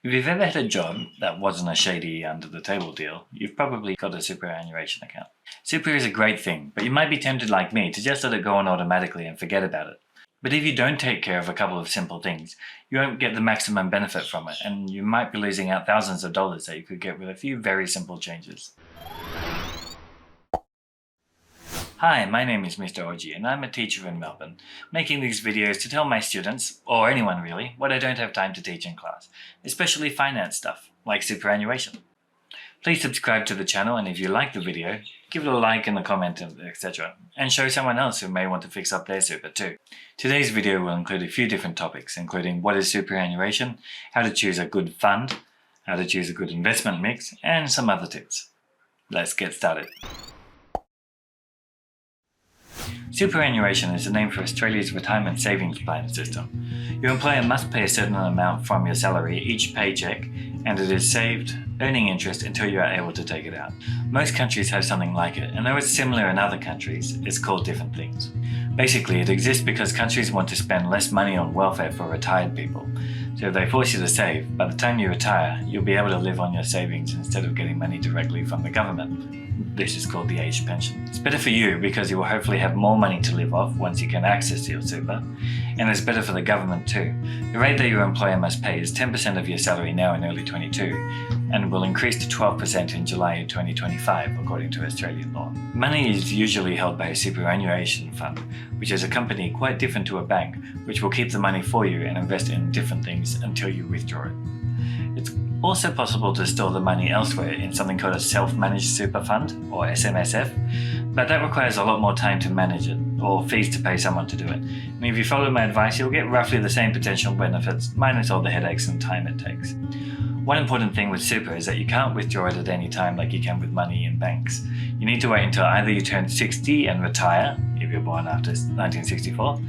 If you've ever had a job that wasn't a shady under-the-table deal, you've probably got a superannuation account. Super is a great thing, but you might be tempted like me to just let it go on automatically and forget about it. But if you don't take care of a couple of simple things, you won't get the maximum benefit from it, and you might be losing out thousands of dollars that you could get with a few very simple changes. Hi, my name is Mr Oji and I'm a teacher in Melbourne, making these videos to tell my students, or anyone really, what I don't have time to teach in class, especially finance stuff, like superannuation. Please subscribe to the channel, and if you like the video, give it a like and a comment, etc. and show someone else who may want to fix up their super too. Today's video will include a few different topics, including what is superannuation, how to choose a good fund, how to choose a good investment mix, and some other tips. Let's get started. Superannuation is the name for Australia's retirement savings plan system. Your employer must pay a certain amount from your salary each paycheck, and it is saved, earning interest until you are able to take it out. Most countries have something like it, and though it's similar in other countries, it's called different things. Basically, it exists because countries want to spend less money on welfare for retired people. So if they force you to save, by the time you retire, you'll be able to live on your savings instead of getting money directly from the government. This is called the age pension. It's better for you because you will hopefully have more money to live off once you can access your super, and it's better for the government too. The rate that your employer must pay is 10% of your salary now in early 22, and will increase to 12% in July 2025 according to Australian law. Money is usually held by a superannuation fund, which is a company quite different to a bank, which will keep the money for you and invest in different things until you withdraw it. It's also possible to store the money elsewhere in something called a self-managed super fund, or SMSF, but that requires a lot more time to manage it, or fees to pay someone to do it. And if you follow my advice, you'll get roughly the same potential benefits, minus all the headaches and time it takes. One important thing with super is that you can't withdraw it at any time like you can with money in banks. You need to wait until either you turn 60 and retire, if you're born after 1964,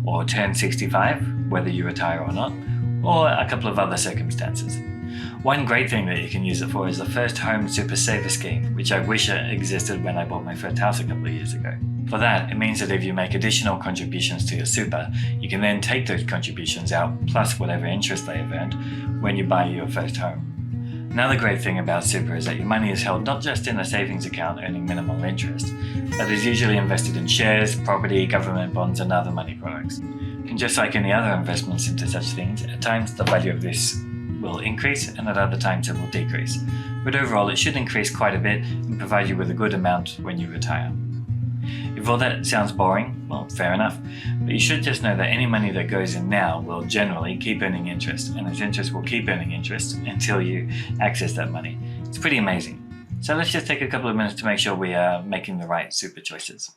or turn 65, whether you retire or not, or a couple of other circumstances. One great thing that you can use it for is the First Home Super Saver Scheme, which I wish existed when I bought my first house a couple of years ago. For that, it means that if you make additional contributions to your super, you can then take those contributions out plus whatever interest they have earned when you buy your first home. Another great thing about super is that your money is held not just in a savings account earning minimal interest, but is usually invested in shares, property, government bonds and other money products. And just like any other investments into such things, at times the value of this will increase and at other times it will decrease. But overall it should increase quite a bit and provide you with a good amount when you retire. If all that sounds boring, well, fair enough, but you should just know that any money that goes in now will generally keep earning interest, and its interest will keep earning interest until you access that money. It's pretty amazing. So let's just take a couple of minutes to make sure we are making the right super choices.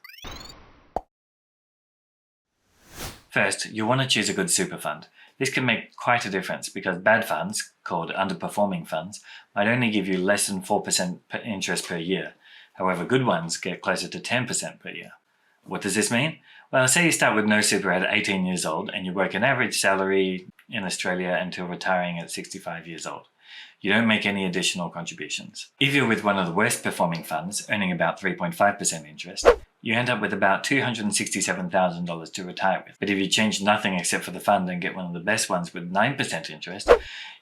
First, you'll want to choose a good super fund. This can make quite a difference because bad funds, called underperforming funds, might only give you less than 4% interest per year. However, good ones get closer to 10% per year. What does this mean? Well, say you start with no super at 18 years old and you work an average salary in Australia until retiring at 65 years old. You don't make any additional contributions. If you're with one of the worst performing funds, earning about 3.5% interest, you end up with about $267,000 to retire with. But if you change nothing except for the fund and get one of the best ones with 9% interest,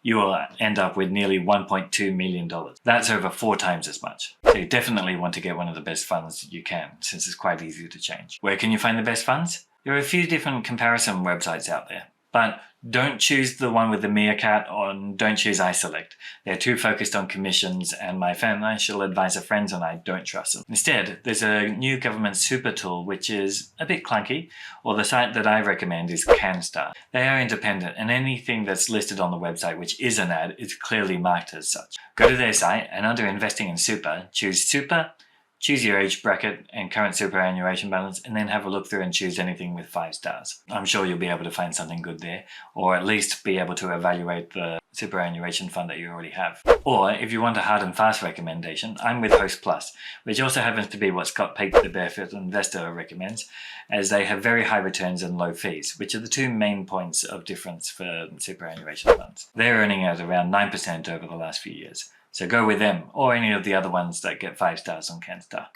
you will end up with nearly $1.2 million. That's over 4 times as much. So you definitely want to get one of the best funds you can, since it's quite easy to change. Where can you find the best funds? There are a few different comparison websites out there, but don't choose the one with the meerkat, or don't choose iSelect. They're too focused on commissions, and my financial advisor friends and I don't trust them. Instead, there's a new government super tool which is a bit clunky, or the site that I recommend is Canstar. They are independent, and anything that's listed on the website which is an ad is clearly marked as such. Go to their site and under investing in super, choose super, choose your age bracket and current superannuation balance, and then have a look through and choose anything with 5 stars. I'm sure you'll be able to find something good there, or at least be able to evaluate the superannuation fund that you already have. Or if you want a hard and fast recommendation, I'm with HostPlus, which also happens to be what Scott Peak, the Barefoot Investor, recommends, as they have very high returns and low fees, which are the 2 main points of difference for superannuation funds. They're earning at around 9% over the last few years. So go with them, or any of the other ones that get 5 stars on Canstar.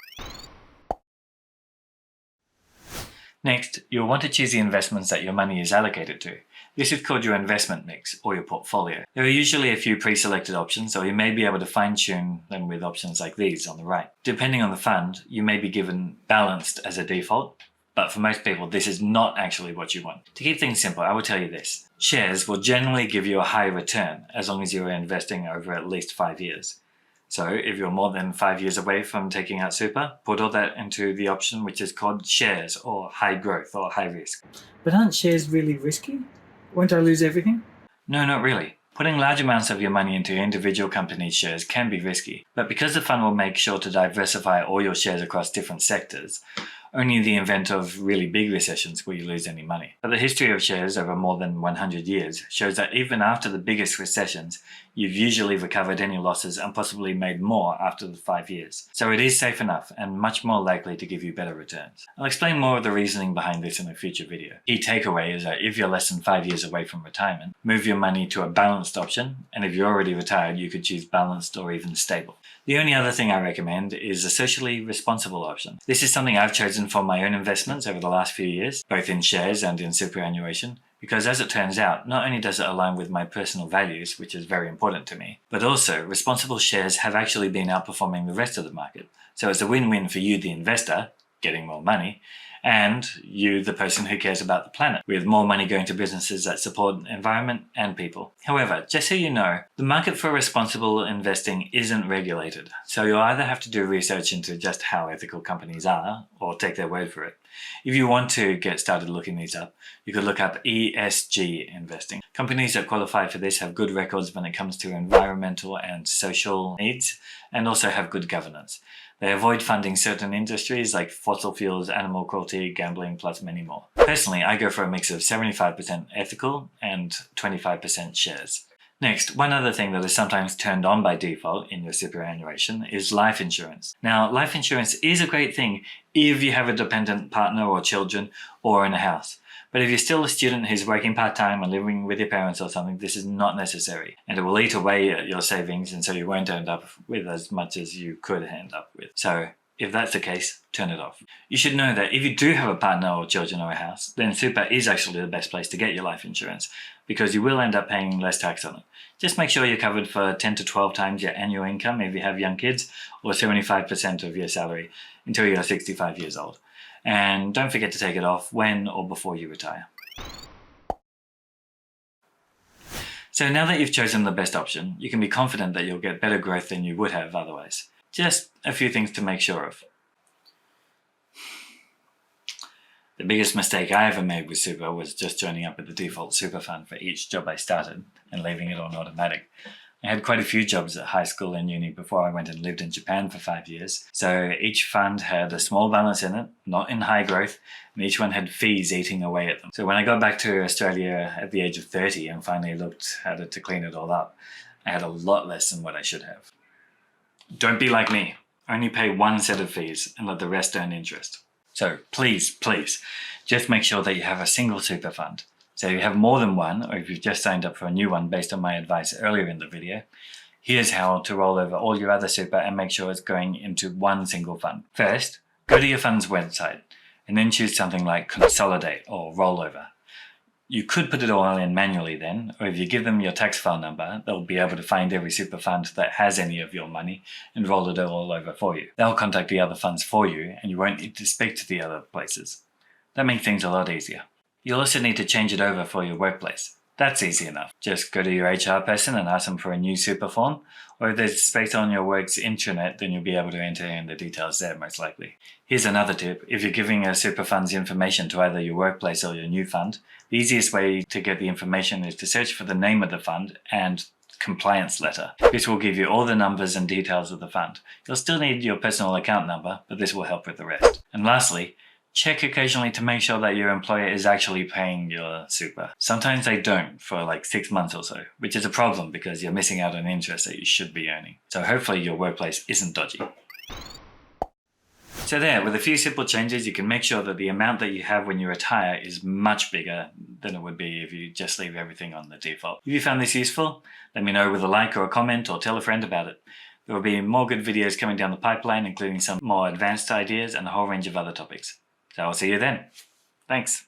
Next, you'll want to choose the investments that your money is allocated to. This is called your investment mix or your portfolio. There are usually a few pre-selected options, or you may be able to fine-tune them with options like these on the right. Depending on the fund, you may be given balanced as a default, but for most people this is not actually what you want. To keep things simple, I will tell you this. Shares will generally give you a high return as long as you are investing over at least 5 years. So if you're more than 5 years away from taking out super, put all that into the option which is called shares or high growth or high risk. But aren't shares really risky? Won't I lose everything? No, not really. Putting large amounts of your money into individual company shares can be risky, but because the fund will make sure to diversify all your shares across different sectors, only in the event of really big recessions will you lose any money. But the history of shares over more than 100 years shows that even after the biggest recessions, you've usually recovered any losses and possibly made more after the 5 years. So it is safe enough and much more likely to give you better returns. I'll explain more of the reasoning behind this in a future video. Key takeaway is that if you're less than 5 years away from retirement, move your money to a balanced option, and if you're already retired, you could choose balanced or even stable. The only other thing I recommend is a socially responsible option. This is something I've chosen for my own investments over the last few years, both in shares and in superannuation, because as it turns out, not only does it align with my personal values, which is very important to me, but also responsible shares have actually been outperforming the rest of the market. So it's a win-win for you, the investor, getting more money, and you, the person who cares about the planet, with more money going to businesses that support the environment and people. However, just so you know, the market for responsible investing isn't regulated, so you'll either have to do research into just how ethical companies are, or take their word for it. If you want to get started looking these up, you could look up ESG investing. Companies that qualify for this have good records when it comes to environmental and social needs, and also have good governance. They avoid funding certain industries like fossil fuels, animal cruelty, gambling, plus many more. Personally, I go for a mix of 75% ethical and 25% shares. Next, one other thing that is sometimes turned on by default in your superannuation is life insurance. Now, life insurance is a great thing if you have a dependent partner or children or in a house. But if you're still a student who's working part-time and living with your parents or something, this is not necessary. And it will eat away at your savings, and so you won't end up with as much as you could end up with. So if that's the case, turn it off. You should know that if you do have a partner or children or a house, then super is actually the best place to get your life insurance, because you will end up paying less tax on it. Just make sure you're covered for 10 to 12 times your annual income if you have young kids, or 75% of your salary until you're 65 years old. And don't forget to take it off when or before you retire. So now that you've chosen the best option, you can be confident that you'll get better growth than you would have otherwise. Just a few things to make sure of. The biggest mistake I ever made with super was just joining up with the default super fund for each job I started and leaving it on automatic. I had quite a few jobs at high school and uni before I went and lived in Japan for 5 years. So each fund had a small balance in it, not in high growth, and each one had fees eating away at them. So when I got back to Australia at the age of 30 and finally looked at it to clean it all up, I had a lot less than what I should have. Don't be like me. Only pay one set of fees and let the rest earn interest. So please, just make sure that you have a single super fund. So if you have more than one, or if you've just signed up for a new one based on my advice earlier in the video, here's how to roll over all your other super and make sure it's going into one single fund. First, go to your fund's website and then choose something like consolidate or rollover. You could put it all in manually then, or if you give them your tax file number, they'll be able to find every super fund that has any of your money and roll it all over for you. They'll contact the other funds for you and you won't need to speak to the other places. That makes things a lot easier. You'll also need to change it over for your workplace. That's easy enough. Just go to your HR person and ask them for a new super form, or if there's space on your work's intranet, then you'll be able to enter in the details there most likely. Here's another tip. If you're giving a super fund's information to either your workplace or your new fund, the easiest way to get the information is to search for the name of the fund and compliance letter. This will give you all the numbers and details of the fund. You'll still need your personal account number, but this will help with the rest. And lastly, check occasionally to make sure that your employer is actually paying your super. Sometimes they don't for like 6 months or so, which is a problem because you're missing out on interest that you should be earning. So hopefully your workplace isn't dodgy. So there, with a few simple changes, you can make sure that the amount that you have when you retire is much bigger than it would be if you just leave everything on the default. If you found this useful, let me know with a like or a comment, or tell a friend about it. There will be more good videos coming down the pipeline, including some more advanced ideas and a whole range of other topics. So I'll see you then. Thanks.